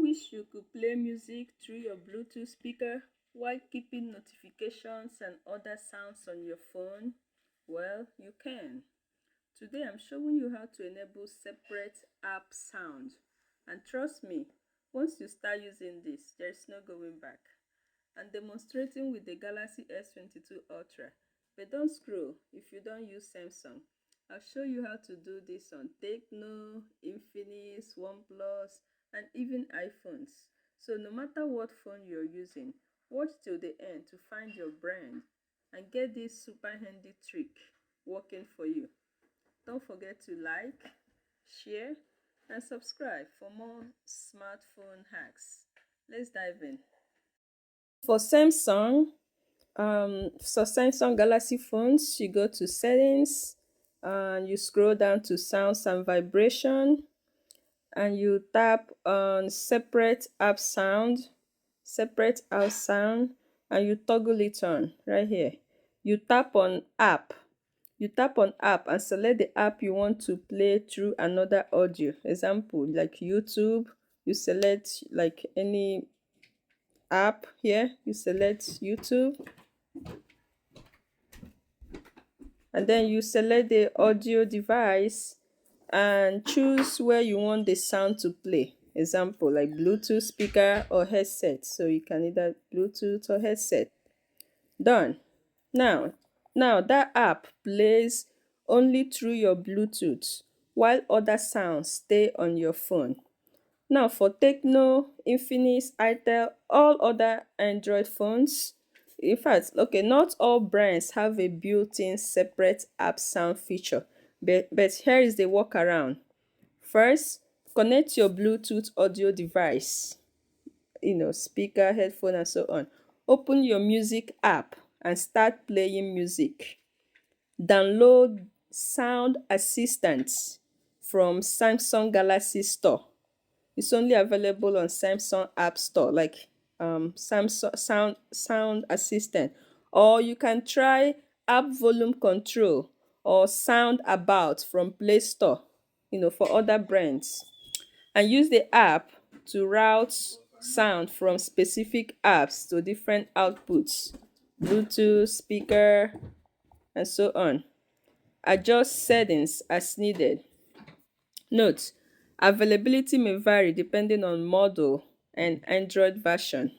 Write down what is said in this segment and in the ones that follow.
wish you could play music through your Bluetooth speaker while keeping notifications and other sounds on your phone? Well, you can. Today I'm showing you how to enable separate app sound. And trust me, once you start using this, there's no going back. I'm demonstrating with the Galaxy S22 Ultra. But don't scroll if you don't use Samsung. I'll show you how to do this on Tecno, Infinix, OnePlus, and even iPhones. So no matter what phone you're using, watch till the end to find your brand and get this super handy trick working for you. Don't forget to like, share, and subscribe for more smartphone hacks. Let's dive in. For Samsung Galaxy phones, you go to settings and you scroll down to sounds and vibration, and you tap on separate app sound, and you toggle it on right here. You tap on app. You tap on app and select the app you want to play through another audio. Example, like YouTube, you select like any app here, you select YouTube, and then you select the audio device and choose where you want the sound to play. Example, like Bluetooth speaker or headset. So you can either Bluetooth or headset. Done. Now, now that app plays only through your Bluetooth while other sounds stay on your phone. Now for Tecno, Infinix, Itel, all other Android phones, in fact, okay, not all brands have a built-in separate app sound feature, but here is the workaround. First, connect your Bluetooth audio device, speaker, headphone, and so on. Open your music app and start playing music. Download Sound Assistant from Samsung Galaxy Store. It's only available on Samsung App Store, like Samsung Sound Assistant. Or you can try App Volume Control or Sound About from Play Store, for other brands. And use the app to route sound from specific apps to different outputs, Bluetooth, speaker, and so on. Adjust settings as needed. Note: availability may vary depending on model and Android version.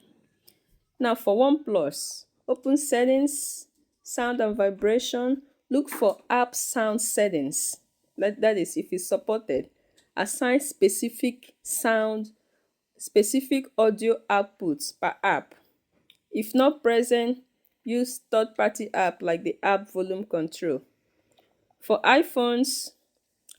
Now for OnePlus, open settings, sound and vibration, look for app sound settings. That is if it's supported. Assign specific audio outputs per app. If not present, use third-party app like the app volume control. For iPhones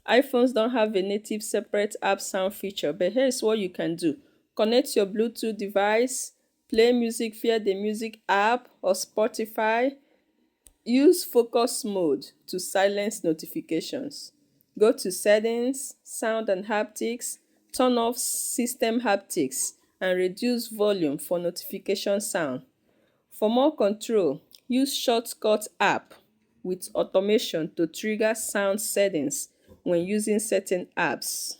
don't have a native separate app sound feature, but here's what you can do. Connect your Bluetooth device, play music via the music app or Spotify. Use focus mode to silence notifications. Go to settings, sound and haptics, turn off system haptics, and reduce volume for notification sound. For more control, use shortcut app with automation to trigger sound settings when using certain apps.